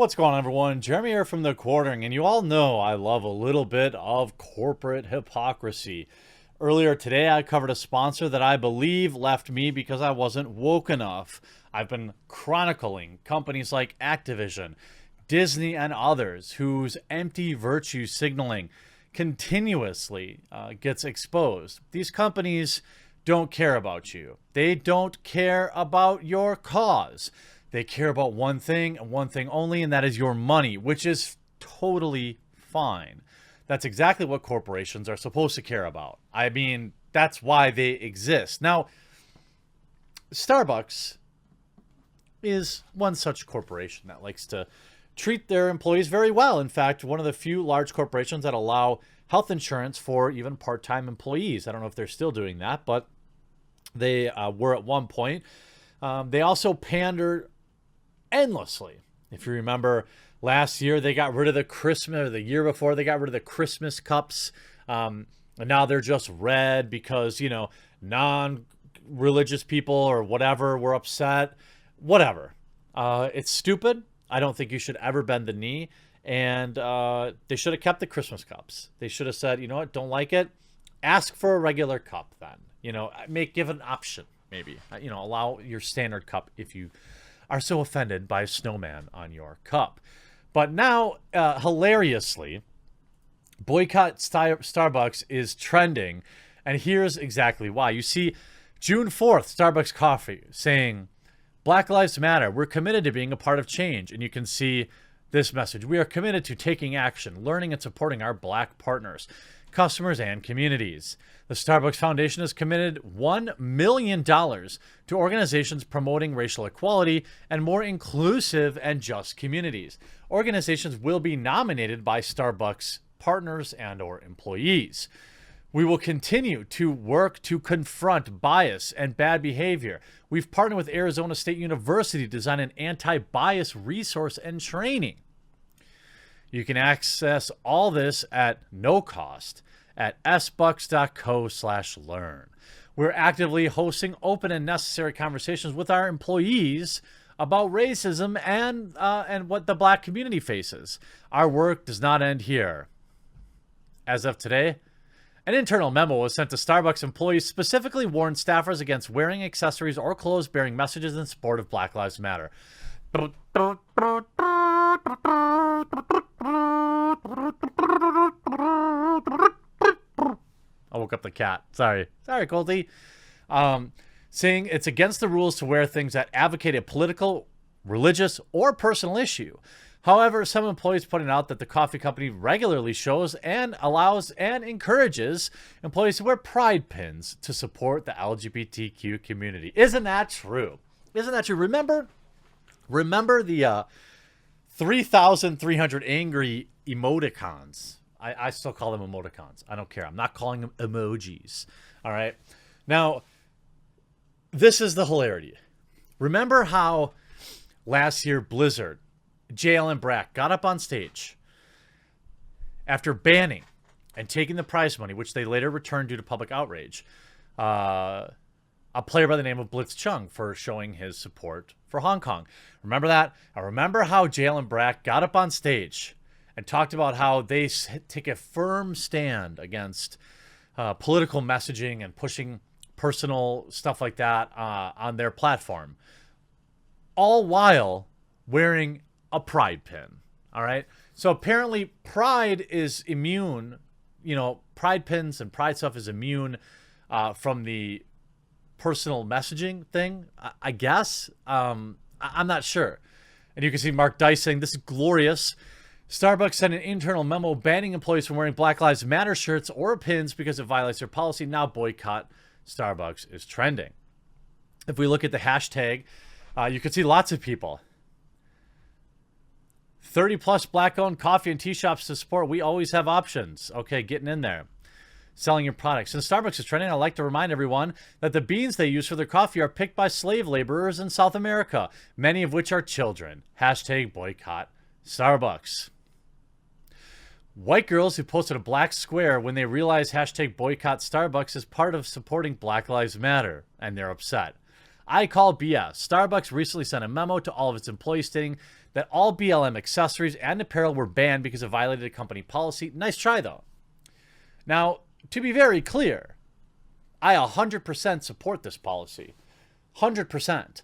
What's going on, everyone? Jeremy here from The Quartering, and you all know I love a little bit of corporate hypocrisy. Earlier today, I covered a sponsor that I believe left me because I wasn't woke enough. I've been chronicling companies like Activision, Disney, and others whose empty virtue signaling continuously gets exposed. These companies don't care about you. They don't care about your cause. They care about one thing and one thing only, and that is your money, which is totally fine. That's exactly what corporations are supposed to care about. I mean, that's why they exist. Now, Starbucks is one such corporation that likes to treat their employees very well. In fact, one of the few large corporations that allow health insurance for even part-time employees. I don't know if they're still doing that, but they were at one point. They also pander endlessly. If you remember last year, they got rid of the Christmas, or the year before, they got rid of the Christmas cups. And now they're just red because, non-religious people or whatever were upset. Whatever. It's stupid. I don't think you should ever bend the knee. And they should have kept the Christmas cups. They should have said, you know what, don't like it? Ask for a regular cup then. Give an option, maybe. Allow your standard cup if you are so offended by a snowman on your cup. But now, hilariously, Boycott Starbucks is trending, and here's exactly why. You see, June 4th, Starbucks Coffee saying, Black Lives Matter, we're committed to being a part of change. And you can see this message. We are committed to taking action, learning and supporting our Black partners, customers, and communities. The Starbucks Foundation has committed $1 million to organizations promoting racial equality and more inclusive and just communities. Organizations will be nominated by Starbucks partners and or employees. We will continue to work to confront bias and bad behavior. We've partnered with Arizona State University to design an anti-bias resource and training. You can access all this at no cost at sbucks.co/learn. We're actively hosting open and necessary conversations with our employees about racism and what the Black community faces. Our work does not end here. As of today, an internal memo was sent to Starbucks employees specifically warned staffers against wearing accessories or clothes bearing messages in support of Black Lives Matter. I woke up the cat. Sorry, Colty. Saying it's against the rules to wear things that advocate a political, religious, or personal issue. However, some employees pointed out that the coffee company regularly shows and allows and encourages employees to wear pride pins to support the LGBTQ community. Isn't that true? Isn't that true? Remember the 3,300 angry emoticons. I still call them emoticons. I don't care. I'm not calling them emojis. All right. Now, this is the hilarity. Remember how last year Blizzard, JL and Brack got up on stage after banning and taking the prize money, which they later returned due to public outrage, a player by the name of Blitz Chung for showing his support for Hong Kong. Remember that? I remember how JL and Brack got up on stage and talked about how they take a firm stand against political messaging and pushing personal stuff like that on their platform, all while wearing a pride pin. All right. So apparently pride is immune, pride pins and pride stuff is immune from the personal messaging thing, I guess. I'm not sure. And you can see Mark Dice saying, this is glorious. Starbucks sent an internal memo banning employees from wearing Black Lives Matter shirts or pins because it violates their policy. Now Boycott Starbucks is trending. If we look at the hashtag, you can see lots of people. 30 plus Black-owned coffee and tea shops to support. We always have options. Okay, getting in there. Selling your products. Since Starbucks is trending, I'd like to remind everyone that the beans they use for their coffee are picked by slave laborers in South America, many of which are children. Hashtag boycott Starbucks. White girls who posted a black square when they realized hashtag boycott Starbucks is part of supporting Black Lives Matter, and they're upset. I call BS. Starbucks recently sent a memo to all of its employees stating that all BLM accessories and apparel were banned because it violated a company policy. Nice try, though. Now, to be very clear, I 100% support this policy. 100%.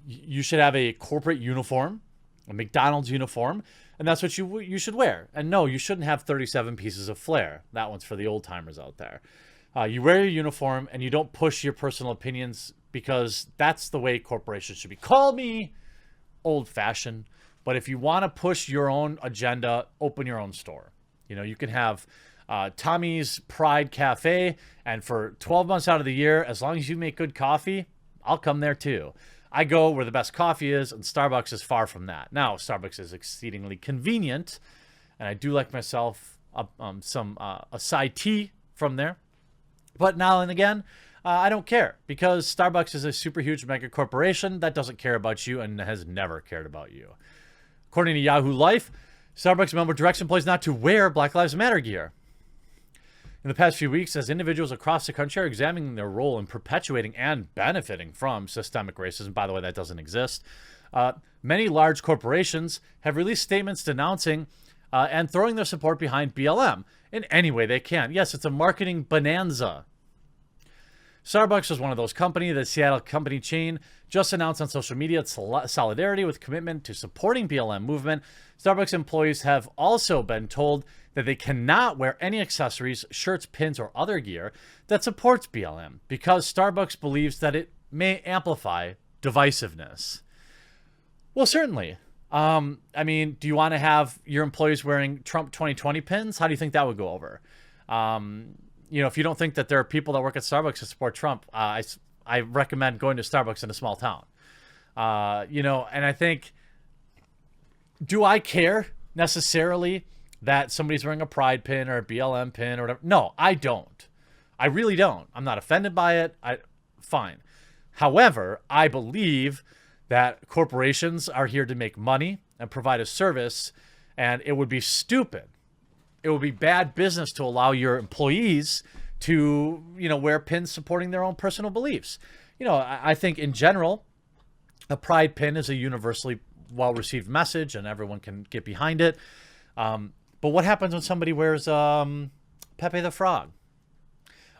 You should have a corporate uniform, a McDonald's uniform, and that's what you should wear. And no, you shouldn't have 37 pieces of flair. That one's for the old timers out there. You wear your uniform and you don't push your personal opinions, because that's the way corporations should be. Call me old-fashioned, but if you want to push your own agenda, open your own store. You know, you can have Tommy's Pride Cafe, and for 12 months out of the year, as long as you make good coffee, I'll come there too. I go where the best coffee is, and Starbucks is far from that. Now, Starbucks is exceedingly convenient, and I do like myself a side tea from there. But now and again, I don't care, because Starbucks is a super huge mega corporation that doesn't care about you and has never cared about you. According to Yahoo Life, Starbucks memo directs employees not to wear Black Lives Matter gear. In the past few weeks, as individuals across the country are examining their role in perpetuating and benefiting from systemic racism, by the way, that doesn't exist, many large corporations have released statements denouncing and throwing their support behind BLM in any way they can. Yes, it's a marketing bonanza. Starbucks was one of those companies. The Seattle company chain just announced on social media its solidarity with commitment to supporting BLM movement. Starbucks employees have also been told that they cannot wear any accessories, shirts, pins, or other gear that supports BLM, because Starbucks believes that it may amplify divisiveness. Well, certainly. I mean, do you want to have your employees wearing Trump 2020 pins? How do you think that would go over? You know, if you don't think that there are people that work at Starbucks to support Trump, I recommend going to Starbucks in a small town. You know, and I think, do I care necessarily that somebody's wearing a Pride pin or a BLM pin or whatever? No, I don't. I really don't. I'm not offended by it. Fine. However, I believe that corporations are here to make money and provide a service, and it would be stupid. It would be bad business to allow your employees to, you know, wear pins supporting their own personal beliefs. You know, I think in general, a Pride pin is a universally well-received message and everyone can get behind it. But what happens when somebody wears Pepe the Frog?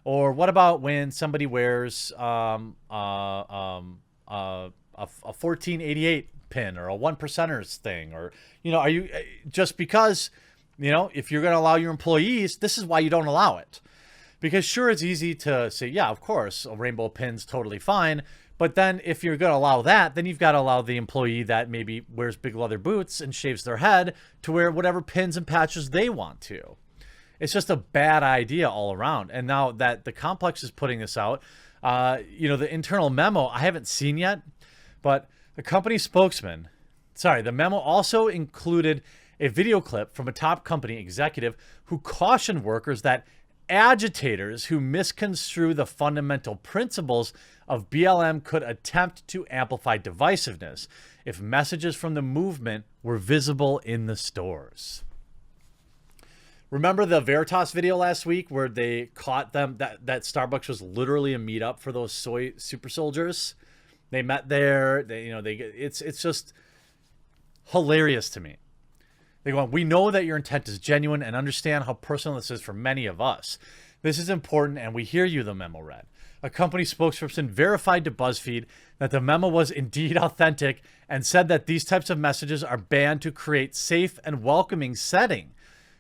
Or what about when somebody wears a 1488 pin or a one percenters thing? Or, you know, are you just because, you know, if you're going to allow your employees, this is why you don't allow it. Because sure, it's easy to say, yeah, of course, a rainbow pin's totally fine. But then if you're going to allow that, then you've got to allow the employee that maybe wears big leather boots and shaves their head to wear whatever pins and patches they want to. It's just a bad idea all around. And now that the complex is putting this out, you know, the internal memo I haven't seen yet, but the company spokesman, the memo also included a video clip from a top company executive who cautioned workers that agitators who misconstrue the fundamental principles of BLM could attempt to amplify divisiveness if messages from the movement were visible in the stores. Remember the Veritas video last week where they caught them, that Starbucks was literally a meetup for those soy super soldiers? They met there. It's just hilarious to me. They go, we know that your intent is genuine and understand how personal this is for many of us. This is important, and we hear you, the memo read. A company spokesperson verified to BuzzFeed that the memo was indeed authentic and said that these types of messages are banned to create safe and welcoming setting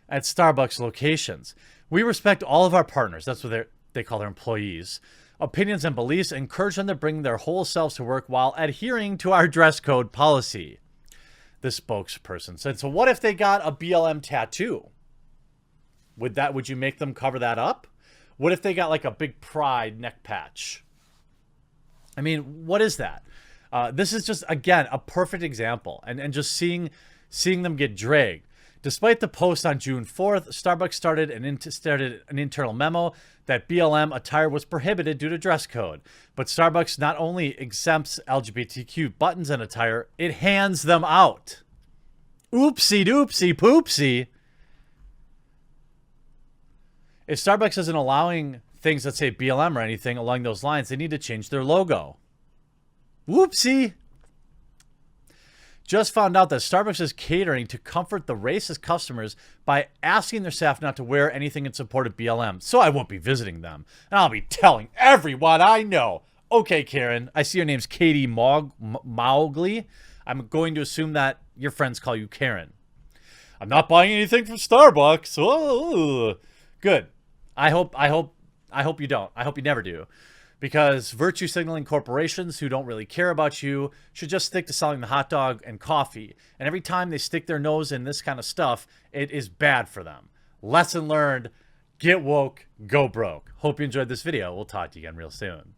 at Starbucks locations. We respect all of our partners, that's what they call their employees, opinions and beliefs, and encourage them to bring their whole selves to work while adhering to our dress code policy. The spokesperson said, so what if they got a BLM tattoo? Would you make them cover that up? What if they got like a big pride neck patch? I mean, what is that? This is just, again, a perfect example. And just seeing them get dragged. Despite the post on June 4th, Starbucks started an internal memo that BLM attire was prohibited due to dress code. But Starbucks not only exempts LGBTQ buttons and attire, it hands them out. Oopsie doopsie poopsie. If Starbucks isn't allowing things that say BLM or anything along those lines, they need to change their logo. Whoopsie. Just found out that Starbucks is catering to comfort the racist customers by asking their staff not to wear anything in support of BLM. So I won't be visiting them. And I'll be telling everyone I know. Okay, Karen, I see your name's Katie Mowgli. I'm going to assume that your friends call you Karen. I'm not buying anything from Starbucks. Oh, good. I hope you don't. I hope you never do. Because virtue signaling corporations who don't really care about you should just stick to selling the hot dog and coffee. And every time they stick their nose in this kind of stuff, it is bad for them. Lesson learned. Get woke, go broke. Hope you enjoyed this video. We'll talk to you again real soon.